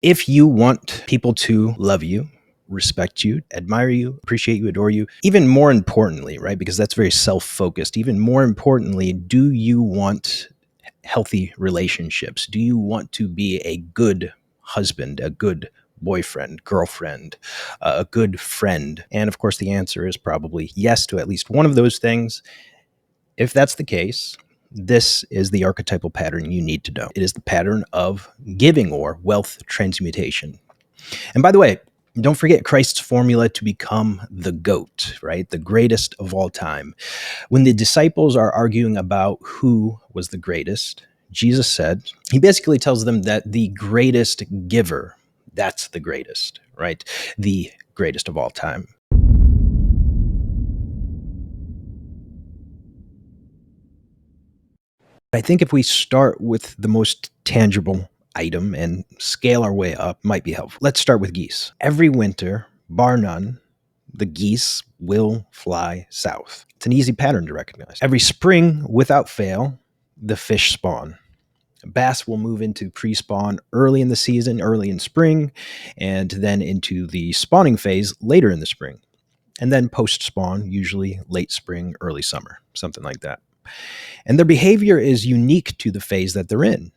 If you want people to love you, respect you, admire you, appreciate you, adore you, even more importantly, right? Because that's very self-focused. Even more importantly, do you want healthy relationships? Do you want to be a good husband, a good boyfriend, girlfriend, a good friend? And of course, the answer is probably yes to at least one of those things. If that's the case, this is the archetypal pattern you need to know. It is the pattern of giving or wealth transmutation. And by the way, don't forget Christ's formula to become the GOAT, right? The greatest of all time. When the disciples are arguing about who was the greatest, Jesus said, he basically tells them that the greatest giver, that's the greatest, right? The greatest of all time. I think if we start with the most tangible item and scale our way up, might be helpful. Let's start with geese. Every winter, bar none, the geese will fly south. It's an easy pattern to recognize. Every spring, without fail, the fish spawn. Bass will move into pre-spawn early in the season, early in spring, and then into the spawning phase later in the spring. And then post-spawn, usually late spring, early summer, something like that. And their behavior is unique to the phase that they're in,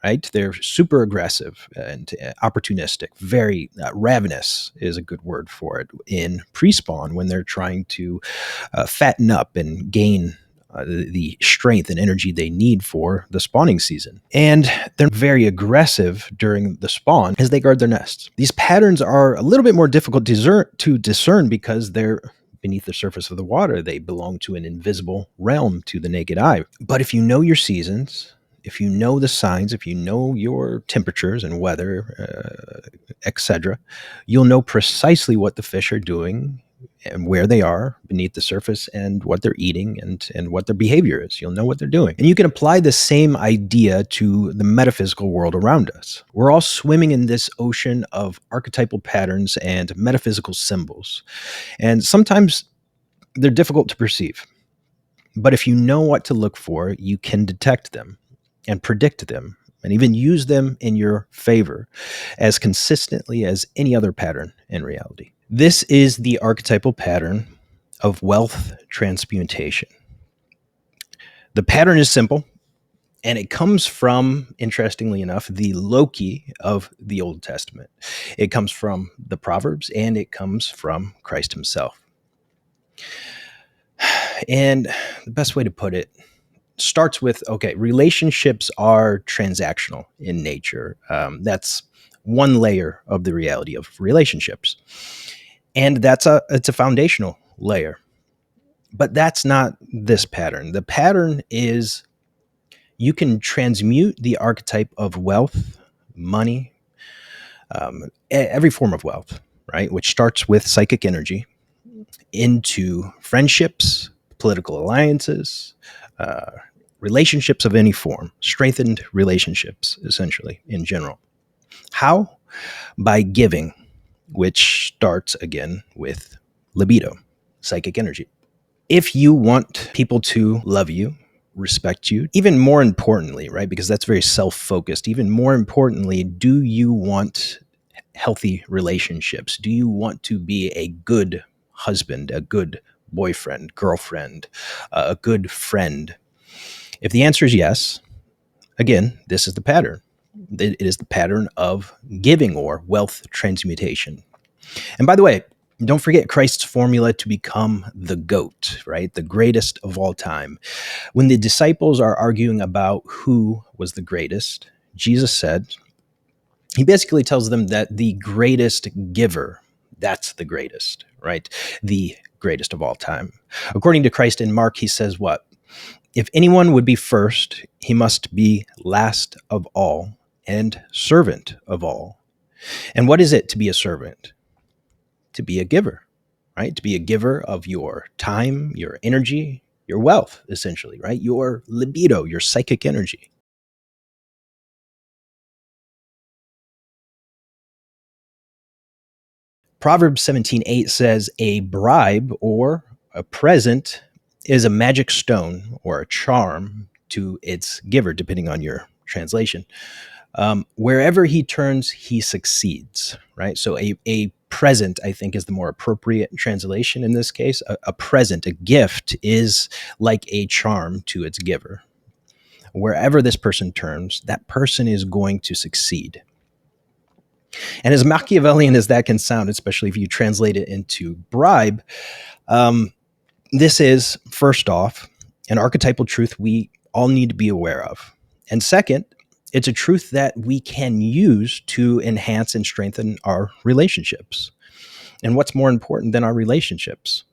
right? They're super aggressive and opportunistic, very ravenous is a good word for it in pre-spawn when they're trying to fatten up and gain the strength and energy they need for the spawning season. And they're very aggressive during the spawn as they guard their nests. These patterns are a little bit more difficult to discern because they're beneath the surface of the water. They belong to an invisible realm to the naked eye. But if you know your seasons, if you know the signs, if you know your temperatures and weather, etc., you'll know precisely what the fish are doing and where they are beneath the surface and what they're eating and what their behavior is. You'll know what they're doing. And you can apply the same idea to the metaphysical world around us. We're all swimming in this ocean of archetypal patterns and metaphysical symbols. And sometimes they're difficult to perceive. But if you know what to look for, you can detect them and predict them and even use them in your favor as consistently as any other pattern in reality. This is the archetypal pattern of wealth transmutation. The pattern is simple, and it comes from, interestingly enough, the Loki of the Old Testament. It comes from the Proverbs, and it comes from Christ himself. And the best way to put it starts with, okay, relationships are transactional in nature. That's one layer of the reality of relationships. And it's a foundational layer. But that's not this pattern. The pattern is you can transmute the archetype of wealth, money, every form of wealth, right? Which starts with psychic energy into friendships, political alliances, relationships of any form, strengthened relationships, essentially, in general. How? By giving, which starts again with libido, psychic energy. If you want people to love you, respect you, even more importantly, right? Because that's very self-focused. Even more importantly, do you want healthy relationships? Do you want to be a good husband, a good boyfriend, girlfriend, a good friend? If the answer is yes, again, this is the pattern. It is the pattern of giving or wealth transmutation. And by the way, don't forget Christ's formula to become the GOAT, right? The greatest of all time. When the disciples are arguing about who was the greatest, Jesus said, he basically tells them that the greatest giver, that's the greatest, right? The greatest of all time. According to Christ in Mark, he says what? If anyone would be first, he must be last of all and servant of all. And what is it to be a servant? To be a giver, right? To be a giver of your time, your energy, your wealth, essentially, right? Your libido, your psychic energy. Proverbs 17:8 says, a bribe or a present is a magic stone or a charm to its giver, depending on your translation. Wherever he turns, he succeeds, right? So a present, I think, is the more appropriate translation in this case. A present, a gift, is like a charm to its giver. Wherever this person turns, that person is going to succeed. And as Machiavellian as that can sound, especially if you translate it into bribe, um, this is, first off, an archetypal truth we all need to be aware of. And second, it's a truth that we can use to enhance and strengthen our relationships. And what's more important than our relationships,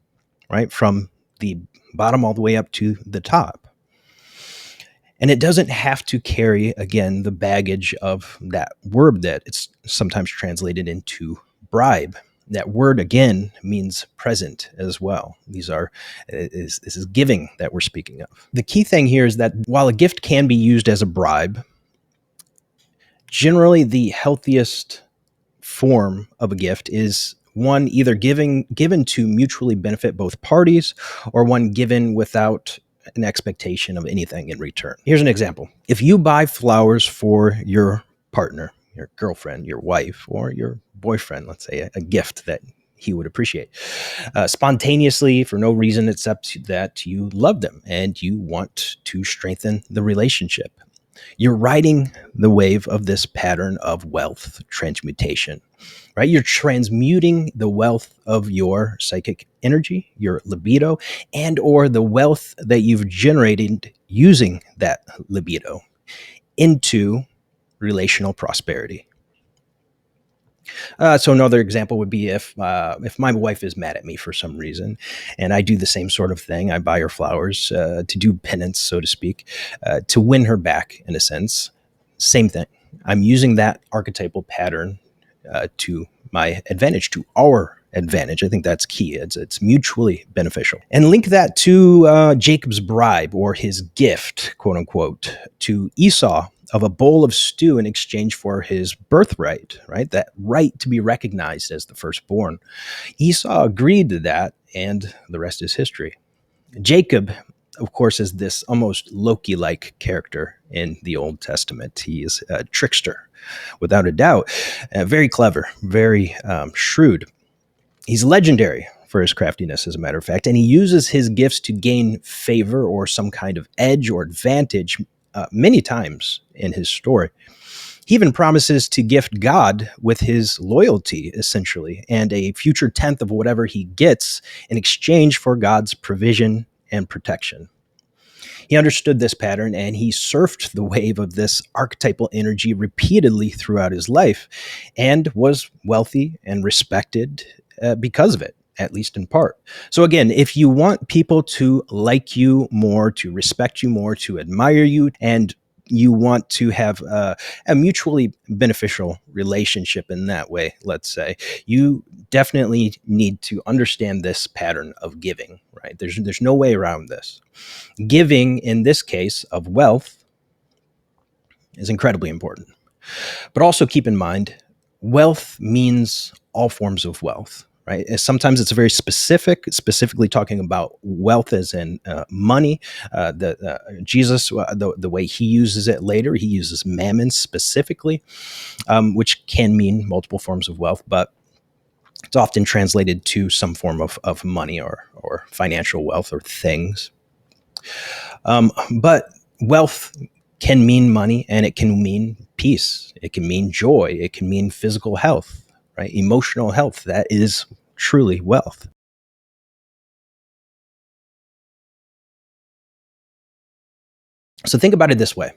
right? From the bottom all the way up to the top. And it doesn't have to carry, again, the baggage of that word that it's sometimes translated into bribe. That word, again, means present as well. This is giving that we're speaking of. The key thing here is that while a gift can be used as a bribe, generally the healthiest form of a gift is one either given to mutually benefit both parties, or one given without an expectation of anything in return. Here's an example. If you buy flowers for your partner, your girlfriend, your wife, or your boyfriend, let's say a gift that he would appreciate, spontaneously for no reason except that you love them and you want to strengthen the relationship, you're riding the wave of this pattern of wealth transmutation, right? You're transmuting the wealth of your psychic energy, your libido, and or the wealth that you've generated using that libido into relational prosperity. So another example would be if my wife is mad at me for some reason, and I do the same sort of thing. I buy her flowers to do penance, so to speak, to win her back in a sense. Same thing. I'm using that archetypal pattern to my advantage, to our advantage. I think that's key. It's mutually beneficial. And link that to Jacob's bribe, or his gift, quote unquote, to Esau of a bowl of stew in exchange for his birthright, right? That right to be recognized as the firstborn. Esau agreed to that, and the rest is history. Jacob, of course, is this almost Loki-like character in the Old Testament. He is a trickster, without a doubt. Very clever, very shrewd. He's legendary for his craftiness, as a matter of fact, and he uses his gifts to gain favor or some kind of edge or advantage many times in his story. He even promises to gift God with his loyalty, essentially, and a future tenth of whatever he gets in exchange for God's provision and protection. He understood this pattern, and he surfed the wave of this archetypal energy repeatedly throughout his life, and was wealthy and respected because of it, at least in part. So again, if you want people to like you more, to respect you more, to admire you, and you want to have a mutually beneficial relationship in that way, let's say, you definitely need to understand this pattern of giving, right? There's no way around this. Giving, in this case, of wealth is incredibly important. But also keep in mind, wealth means all forms of wealth, right? And sometimes it's very specifically talking about wealth as in money. Jesus, the way he uses it later, he uses mammon specifically, which can mean multiple forms of wealth, but it's often translated to some form of money or financial wealth or things. But wealth can mean money, and it can mean peace. It can mean joy. It can mean physical health, right? Emotional health. That is truly wealth. So think about it this way.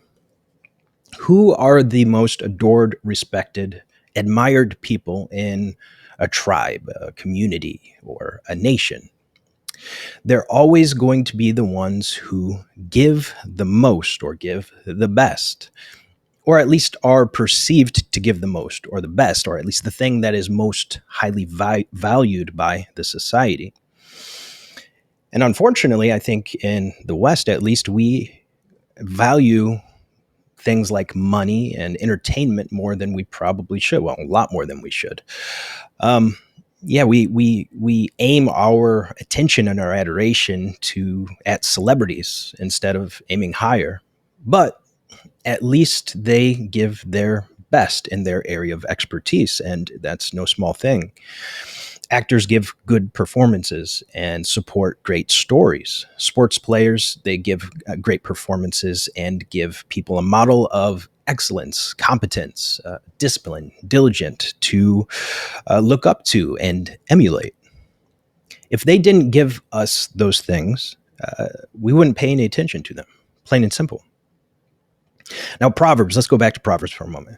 Who are the most adored, respected, admired people in a tribe, a community, or a nation? They're always going to be the ones who give the most or give the best, or at least are perceived to give the most or the best, or at least the thing that is most highly valued by the society. And unfortunately, I think in the West, at least, we value things like money and entertainment more than we probably should. Well, a lot more than we should. We aim our attention and our adoration at celebrities instead of aiming higher. But at least they give their best in their area of expertise, and that's no small thing. Actors give good performances and support great stories. Sports players, they give great performances and give people a model of excellence, competence, discipline, diligent to look up to and emulate. If they didn't give us those things, we wouldn't pay any attention to them, plain and simple. Now, Proverbs, let's go back to Proverbs for a moment.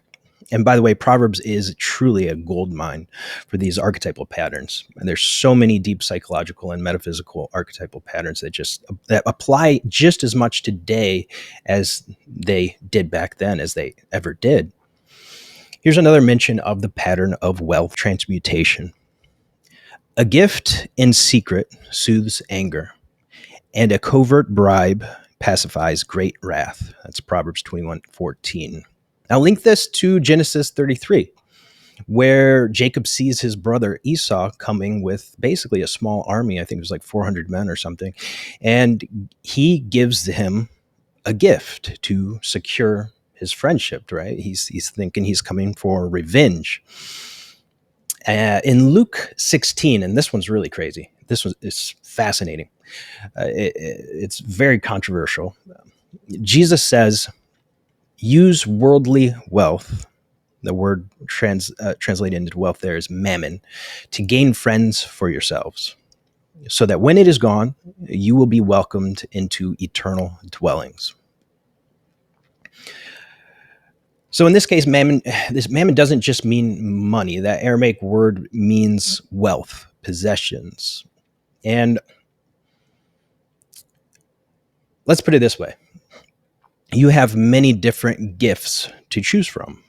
And by the way, Proverbs is truly a gold mine for these archetypal patterns. And there's so many deep psychological and metaphysical archetypal patterns that apply just as much today as they did back then, as they ever did. Here's another mention of the pattern of wealth transmutation. A gift in secret soothes anger, and a covert bribe pacifies great wrath. That's Proverbs 21:14. Now link this to Genesis 33, where Jacob sees his brother Esau coming with basically a small army. I think it was like 400 men or something. And he gives him a gift to secure his friendship, right? He's thinking he's coming for revenge. In Luke 16, and this one's really crazy. This one is fascinating. It's very controversial. Jesus says, use worldly wealth. The word translated into wealth there is mammon, to gain friends for yourselves, so that when it is gone, you will be welcomed into eternal dwellings. So in this case, mammon doesn't just mean money. That Aramaic word means wealth, possessions. And let's put it this way. You have many different gifts to choose from,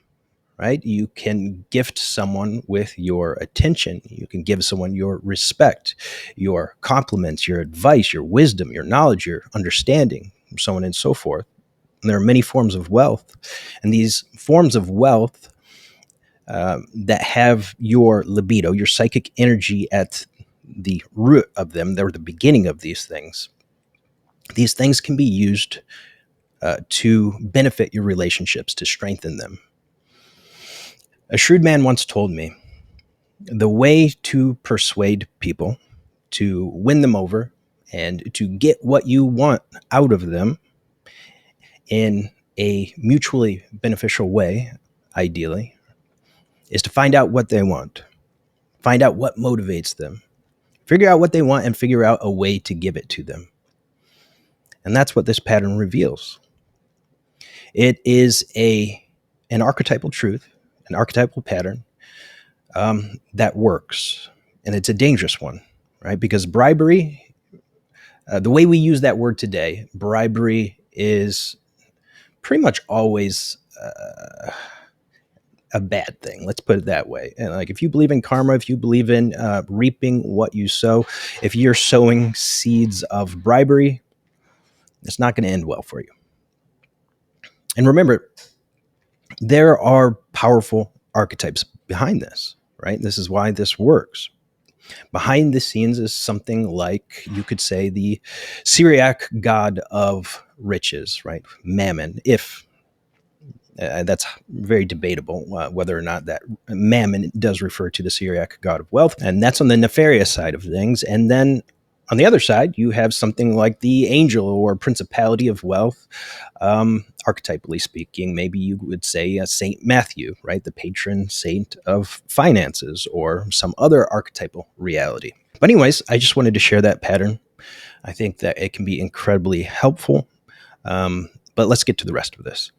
right? You can gift someone with your attention. You can give someone your respect, your compliments, your advice, your wisdom, your knowledge, your understanding, so on and so forth. And there are many forms of wealth. And these forms of wealth that have your libido, your psychic energy at the root of them, they're the beginning of these things. These things can be used to benefit your relationships, to strengthen them. A shrewd man once told me, the way to persuade people, to win them over, and to get what you want out of them in a mutually beneficial way, ideally, is to find out what they want, find out what motivates them, figure out what they want, and figure out a way to give it to them. And that's what this pattern reveals. It is an archetypal truth, an archetypal pattern that works. And it's a dangerous one, right? Because bribery, the way we use that word today, bribery is pretty much always a bad thing. Let's put it that way. And like, if you believe in karma, if you believe in reaping what you sow, if you're sowing seeds of bribery, it's not going to end well for you. And remember, there are powerful archetypes behind this, right? This is why this works. Behind the scenes is something like, you could say, the Syriac god of riches, right? Mammon, if that's very debatable whether or not that mammon does refer to the Syriac god of wealth. And that's on the nefarious side of things. And then on the other side, you have something like the angel or principality of wealth. Archetypally speaking, maybe you would say Saint Matthew, right? The patron saint of finances, or some other archetypal reality. But anyways, I just wanted to share that pattern. I think that it can be incredibly helpful. But let's get to the rest of this.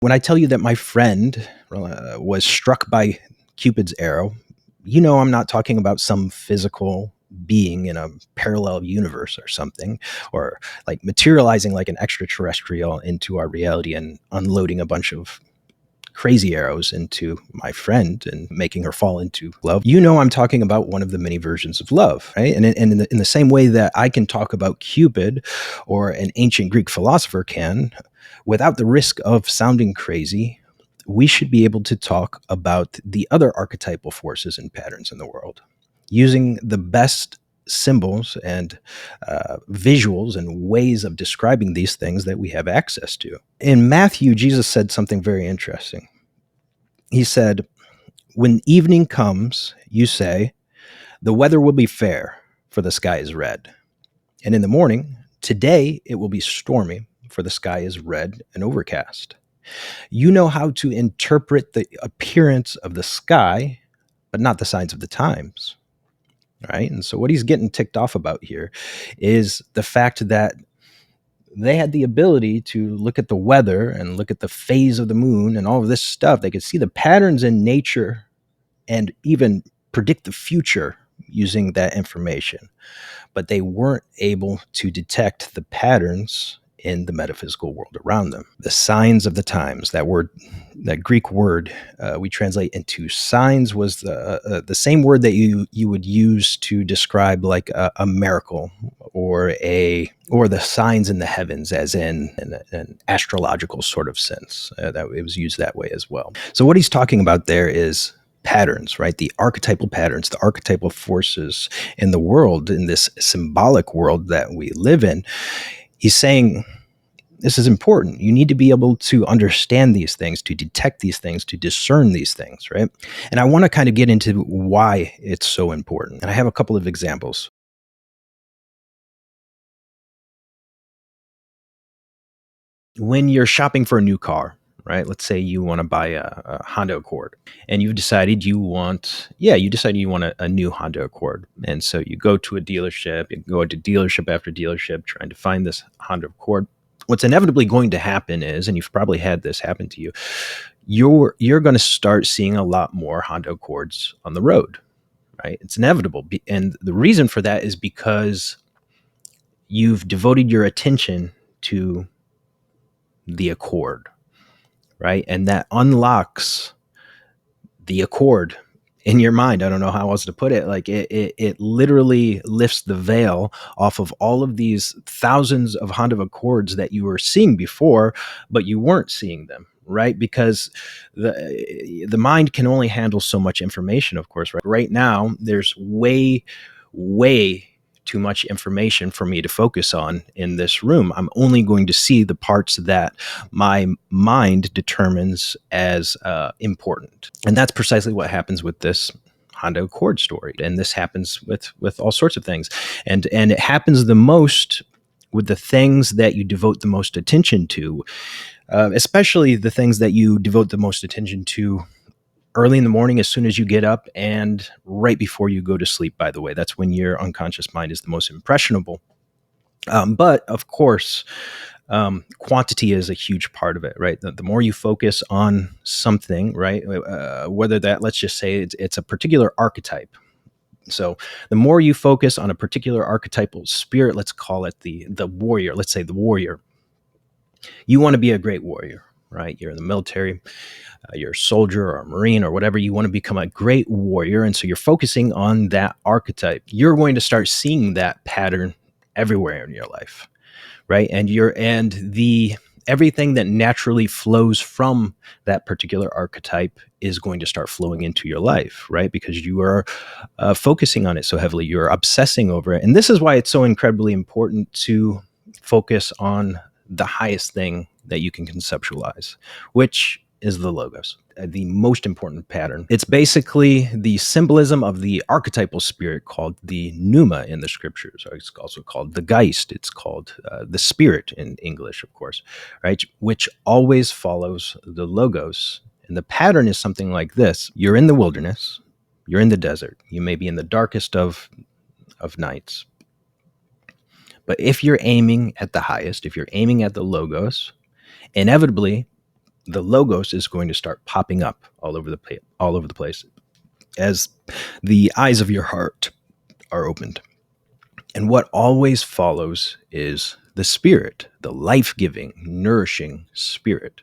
When I tell you that my friend was struck by Cupid's arrow, you know I'm not talking about some physical being in a parallel universe or something, or like materializing like an extraterrestrial into our reality and unloading a bunch of crazy arrows into my friend and making her fall into love. You know I'm talking about one of the many versions of love, right? And in the same way that I can talk about Cupid, or an ancient Greek philosopher can, without the risk of sounding crazy, we should be able to talk about the other archetypal forces and patterns in the world, using the best symbols and visuals and ways of describing these things that we have access to. In Matthew, Jesus said something very interesting. He said, "When evening comes, you say, the weather will be fair, for the sky is red. And in the morning, today it will be stormy, for the sky is red and overcast. You know how to interpret the appearance of the sky, but not the signs of the times." Right. And so what he's getting ticked off about here is the fact that they had the ability to look at the weather and look at the phase of the moon and all of this stuff. They could see the patterns in nature and even predict the future using that information. But they weren't able to detect the patterns in the metaphysical world around them. The signs of the times, that word, that Greek word we translate into signs, was the same word that you would use to describe like a miracle or the signs in the heavens, as in an astrological sort of sense. That it was used that way as well. So what he's talking about there is patterns, right? The archetypal patterns, the archetypal forces in the world, in this symbolic world that we live in. He's saying this is important. You need to be able to understand these things, to detect these things, to discern these things, right? And I want to kind of get into why it's so important. And I have a couple of examples. When you're shopping for a new car, right? Let's say you want to buy a Honda Accord, and you've decided you want a new Honda Accord. And so you go to a dealership, you go to dealership after dealership trying to find this Honda Accord. What's inevitably going to happen is, and you've probably had this happen to you, you're going to start seeing a lot more Honda Accords on the road, right? It's inevitable. And the reason for that is because you've devoted your attention to the Accord, right? And that unlocks the Accord in your mind. I don't know how else to put it. Like it literally lifts the veil off of all of these thousands of Honda Accords that you were seeing before, but you weren't seeing them, right? Because the mind can only handle so much information, of course. Right now, there's way too much information for me to focus on in this room. I'm only going to see the parts that my mind determines as important. And that's precisely what happens with this Honda Accord story. And this happens with all sorts of things. And it happens the most with the things that you devote the most attention to, especially the things that you devote the most attention to early in the morning, as soon as you get up, and right before you go to sleep, by the way. That's when your unconscious mind is the most impressionable. But of course, quantity is a huge part of it, right? The more you focus on something, right, whether that, let's just say it's a particular archetype. So the more you focus on a particular archetypal spirit, let's call it the warrior, let's say the warrior. You want to be a great warrior, right? You're in the military, you're a soldier or a Marine or whatever. You want to become a great warrior. And so you're focusing on that archetype. You're going to start seeing that pattern everywhere in your life, right? And the everything that naturally flows from that particular archetype is going to start flowing into your life, right? Because you are focusing on it so heavily, you're obsessing over it. And this is why it's so incredibly important to focus on the highest thing that you can conceptualize, which is the logos, the most important pattern. It's basically the symbolism of the archetypal spirit called the pneuma in the scriptures. Or it's also called the Geist. It's called the spirit in English, of course, right? Which always follows the logos. And the pattern is something like this. You're in the wilderness. You're in the desert. You may be in the darkest of nights. But if you're aiming at the highest, if you're aiming at the logos, inevitably, the logos is going to start popping up all over the place as the eyes of your heart are opened. And what always follows is the spirit, the life-giving, nourishing spirit.